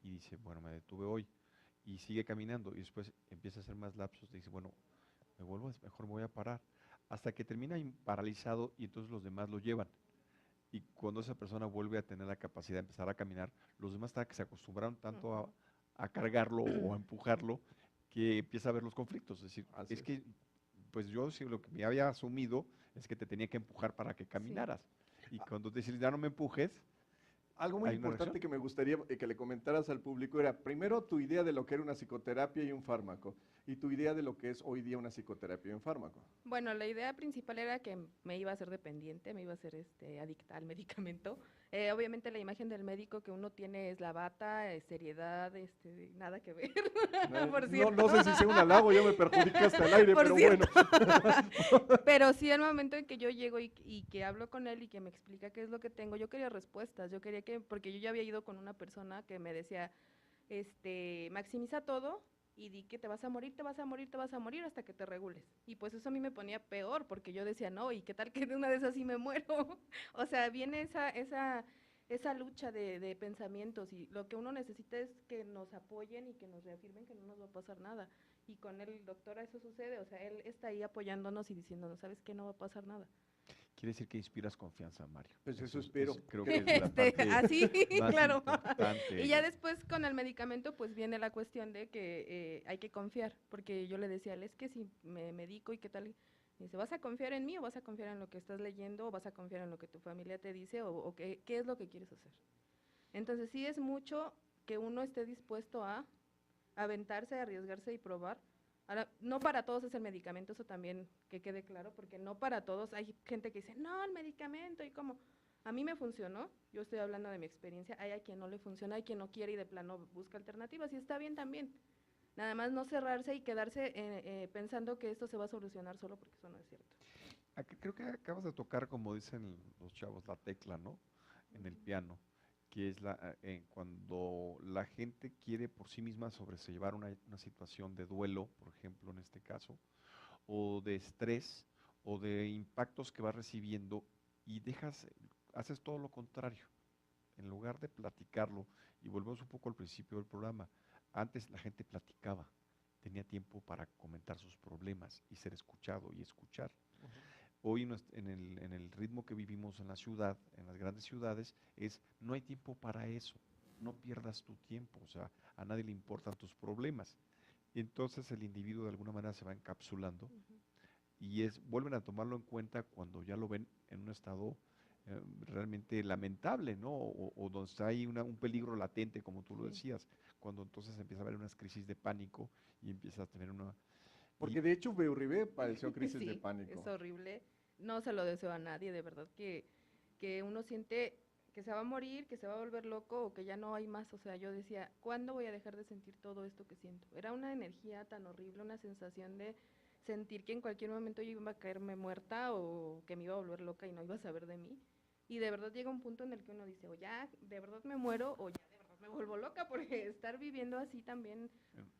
y dice, bueno, me detuve hoy, y sigue caminando, y después empieza a hacer más lapsos, dice, bueno, mejor me voy a parar, hasta que termina paralizado y entonces los demás lo llevan. Y cuando esa persona vuelve a tener la capacidad de empezar a caminar, los demás que se acostumbraron tanto a cargarlo o a empujarlo, que empieza a ver los conflictos. Es decir, es que pues yo sí, lo que me había asumido es que te tenía que empujar para que caminaras. Y cuando te dices, ya no me empujes, algo muy importante que me gustaría que le comentaras al público era, primero, tu idea de lo que era una psicoterapia y un fármaco, y tu idea de lo que es hoy día una psicoterapia y un fármaco. Bueno, la idea principal era que me iba a hacer dependiente, me iba a ser adicta al medicamento. Obviamente la imagen del médico que uno tiene es la bata, seriedad, nada que ver. No sé si sea un halago, ya me perjudicaste al aire, pero bueno. Pero sí, al momento en que yo llego y que hablo con él y que me explica qué es lo que tengo, yo quería respuestas, yo quería porque yo ya había ido con una persona que me decía, maximiza todo y di que te vas a morir, te vas a morir, te vas a morir hasta que te regules. Y pues eso a mí me ponía peor, porque yo decía, no, ¿y qué tal que de una de esas sí me muero? O sea, viene esa lucha de pensamientos, y lo que uno necesita es que nos apoyen y que nos reafirmen que no nos va a pasar nada. Y con el doctor eso sucede, o sea, él está ahí apoyándonos y diciéndonos, ¿sabes qué? No va a pasar nada. Quiere decir que inspiras confianza, Mario. Pues eso espero. Creo que es la parte así, más claro. importante. Y ya después con el medicamento pues viene la cuestión de que hay que confiar, porque yo le decía a él, es que si me medico y qué tal, y dice, ¿vas a confiar en mí o vas a confiar en lo que estás leyendo o vas a confiar en lo que tu familia te dice o qué es lo que quieres hacer? Entonces sí es mucho que uno esté dispuesto a aventarse, a arriesgarse y probar. Ahora, no para todos es el medicamento, eso también que quede claro, porque no para todos. Hay gente que dice, no, el medicamento, y como, a mí me funcionó, yo estoy hablando de mi experiencia, hay a quien no le funciona, hay quien no quiere y de plano busca alternativas, y está bien también. Nada más no cerrarse y quedarse pensando que esto se va a solucionar solo, porque eso no es cierto. Creo que acabas de tocar, como dicen los chavos, la tecla, ¿no? En el piano, que es cuando la gente quiere por sí misma sobrellevar una situación de duelo, por ejemplo, en este caso, o de estrés, o de impactos que va recibiendo, y haces todo lo contrario. En lugar de platicarlo, y volvemos un poco al principio del programa, antes la gente platicaba, tenía tiempo para comentar sus problemas y ser escuchado y escuchar. Hoy en el ritmo que vivimos en la ciudad, en las grandes ciudades, no hay tiempo para eso, no pierdas tu tiempo, o sea, a nadie le importan tus problemas. Entonces el individuo de alguna manera se va encapsulando y vuelven a tomarlo en cuenta cuando ya lo ven en un estado realmente lamentable, ¿no? O donde está ahí un peligro latente, como tú lo decías, cuando entonces empieza a haber unas crisis de pánico y empieza a tener una... Porque de hecho Beurribé padeció crisis de pánico. Es horrible, no se lo deseo a nadie, de verdad que uno siente que se va a morir, que se va a volver loco o que ya no hay más. O sea, yo decía, ¿cuándo voy a dejar de sentir todo esto que siento? Era una energía tan horrible, una sensación de sentir que en cualquier momento yo iba a caerme muerta o que me iba a volver loca y no iba a saber de mí. Y de verdad llega un punto en el que uno dice, o ya de verdad me muero o ya de verdad me vuelvo loca, porque estar viviendo así también,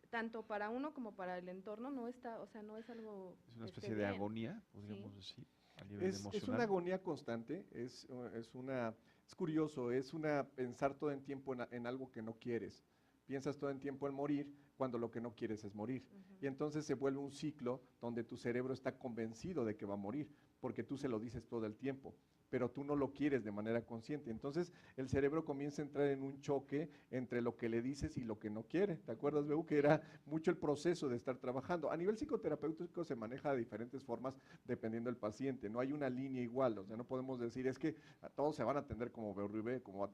tanto para uno como para el entorno, no está, o sea, no es algo Es una que esté especie de bien. agonía, podríamos decir, a nivel Es una emocional. agonía constante, es curioso, es una pensar todo el tiempo en algo que no quieres. Piensas todo el tiempo en morir cuando lo que no quieres es morir. Y entonces se vuelve un ciclo donde tu cerebro está convencido de que va a morir, porque tú se lo dices todo el tiempo, pero tú no lo quieres de manera consciente. Entonces el cerebro comienza a entrar en un choque entre lo que le dices y lo que no quiere. ¿Te acuerdas, Beu? Que era mucho el proceso de estar trabajando. A nivel psicoterapéutico se maneja de diferentes formas dependiendo del paciente. No hay una línea igual, o sea, no podemos decir es que a todos se van a atender como Beu Ribé, como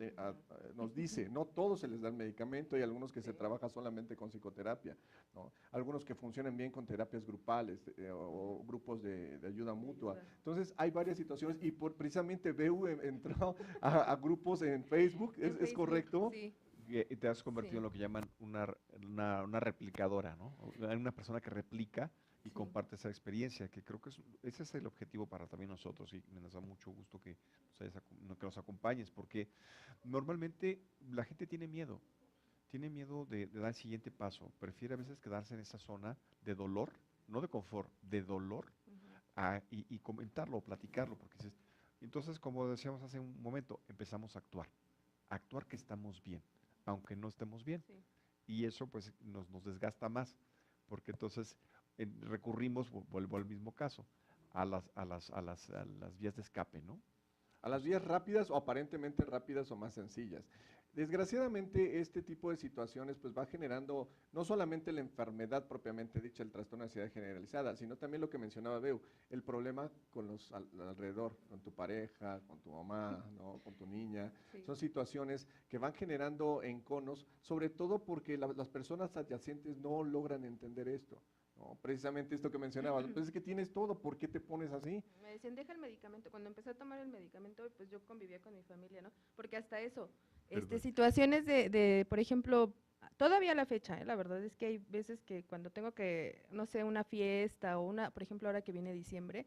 nos dice. No todos se les da el medicamento, hay algunos que se trabaja solamente con psicoterapia, ¿no? Algunos que funcionan bien con terapias grupales o grupos de ayuda mutua. Entonces hay varias situaciones y precisamente Beu entró a grupos en Facebook, En ¿es Facebook, correcto? Sí. Y te has convertido Sí. en lo que llaman una replicadora, ¿no? Una persona que replica y Sí. comparte esa experiencia, que creo que ese es el objetivo para también nosotros, y nos da mucho gusto que que nos acompañes, porque normalmente la gente tiene miedo de dar el siguiente paso, prefiere a veces quedarse en esa zona de dolor, no de confort, de dolor, y comentarlo, platicarlo, porque entonces, como decíamos hace un momento, empezamos a actuar que estamos bien, aunque no estemos bien. Sí. Y eso pues nos desgasta más, porque entonces recurrimos, vuelvo al mismo caso, a las vías de escape, ¿no? A las vías rápidas o aparentemente rápidas o más sencillas. Desgraciadamente, este tipo de situaciones pues va generando no solamente la enfermedad propiamente dicha, el trastorno de ansiedad generalizada, sino también lo que mencionaba Beu, el problema con los alrededor, con tu pareja, con tu mamá, ¿no? Con tu niña. Sí. Son situaciones que van generando enconos, sobre todo porque las personas adyacentes no logran entender esto. ¿No? Precisamente esto que mencionabas, pues es que tienes todo, ¿por qué te pones así? Me decían, deja el medicamento. Cuando empecé a tomar el medicamento, pues yo convivía con mi familia, ¿no? Porque hasta eso, Perdón. situaciones por ejemplo, todavía a la fecha, la verdad es que hay veces que cuando tengo que, no sé, una fiesta o por ejemplo, ahora que viene diciembre,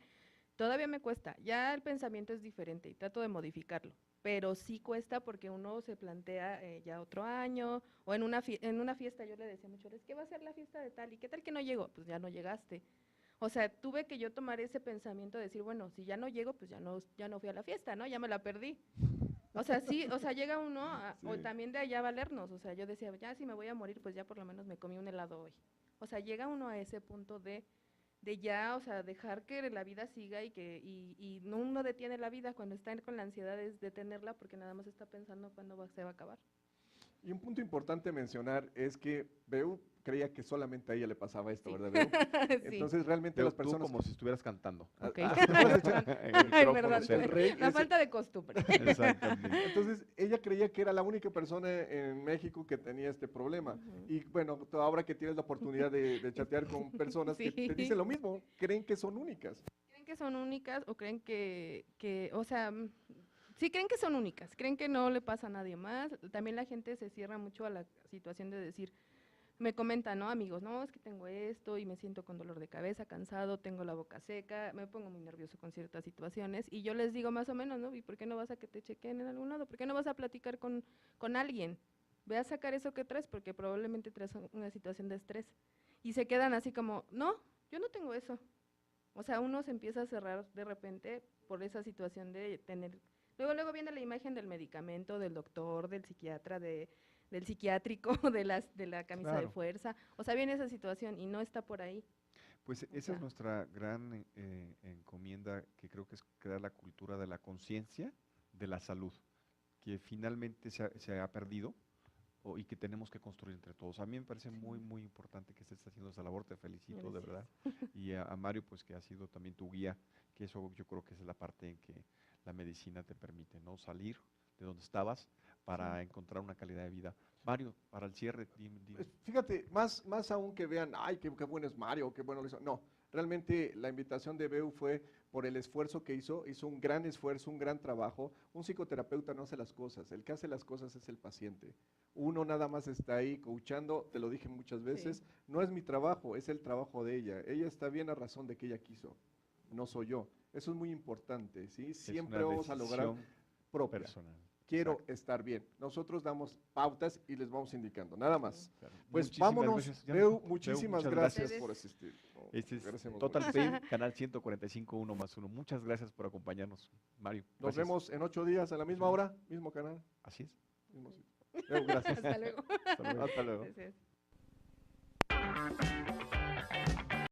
todavía me cuesta. Ya el pensamiento es diferente y trato de modificarlo, pero sí cuesta porque uno se plantea ya otro año, o en una fiesta yo le decía mucho, es que va a ser la fiesta de tal, ¿y qué tal que no llego? Pues ya no llegaste. O sea, tuve que yo tomar ese pensamiento de decir, bueno, si ya no llego, pues ya no fui a la fiesta, ¿no? Ya me la perdí. O sea, sí, o sea, llega uno, o Sí. también de allá valernos, o sea, yo decía, ya si me voy a morir, pues ya por lo menos me comí un helado hoy. O sea, llega uno a ese punto de ya, o sea, dejar que la vida siga y no uno detiene la vida cuando está con la ansiedad es detenerla porque nada más está pensando cuándo se va a acabar. Y un punto importante mencionar es que Beu creía que solamente a ella le pasaba esto, Sí. ¿verdad, Beu? Sí. Entonces realmente Pero las personas... tú como si estuvieras cantando. Ok. El Ay, micrófono perdón, cerca. el rey la es- falta de costumbre. Exactamente. Entonces ella creía que era la única persona en México que tenía este problema. Ujú. Y bueno, tú ahora que tienes la oportunidad de chatear con personas que te Sí. dicen lo mismo, creen que son únicas. ¿Creen que son únicas o creen o sea, sí creen que son únicas, creen que no le pasa a nadie más? También la gente se cierra mucho a la situación de decir, me comentan, ¿no? Amigos, no, es que tengo esto y me siento con dolor de cabeza, cansado, tengo la boca seca, me pongo muy nervioso con ciertas situaciones y yo les digo más o menos, ¿no? ¿Y por qué no vas a que te chequen en algún lado? ¿Por qué no vas a platicar con alguien? Ve a sacar eso que traes porque probablemente traes una situación de estrés. Y se quedan así como, no, yo no tengo eso. O sea, uno se empieza a cerrar de repente por esa situación de tener... Luego viene la imagen del medicamento, del doctor, del psiquiatra, del psiquiátrico, de la camisa de Claro. fuerza. O sea, viene esa situación y no está por ahí. Pues esa sea. es nuestra gran encomienda, que creo que es crear la cultura de la conciencia de la salud, que finalmente se ha perdido y que tenemos que construir entre todos. A mí me parece muy, muy importante que estés haciendo esa labor, te felicito de verdad. Y a Mario, pues que ha sido también tu guía, que eso yo creo que es la parte en que la medicina te permite, ¿no? Salir de donde estabas para encontrar una calidad de vida. Mario, para el cierre, dime. Fíjate, más aún que vean, ay, qué bueno es Mario, qué bueno lo hizo. No, Realmente la invitación de Beu fue por el esfuerzo que hizo un gran esfuerzo, un gran trabajo. Un psicoterapeuta no hace las cosas, el que hace las cosas es el paciente. Uno nada más está ahí coachando, te lo dije muchas veces, no es mi trabajo, es el trabajo de ella. Ella está bien a razón de que ella quiso, no soy yo. Eso es muy importante, ¿sí? Siempre vamos a lograr propia. Personal. Quiero Exacto. estar bien. Nosotros damos pautas y les vamos indicando, nada más. Claro. Pues Muchísimas vámonos, gracias. Ya Beu, no- muchísimas muchas gracias gracias. por asistir. No, Este es agradecemos Total mucho. Pain, canal 145, 1+1. Muchas gracias por acompañarnos, Mario. Nos Gracias. vemos en 8 días a la misma hora, mismo canal, Así es. mismo sitio. Beu, gracias. Hasta luego. Hasta luego. Hasta luego. Gracias.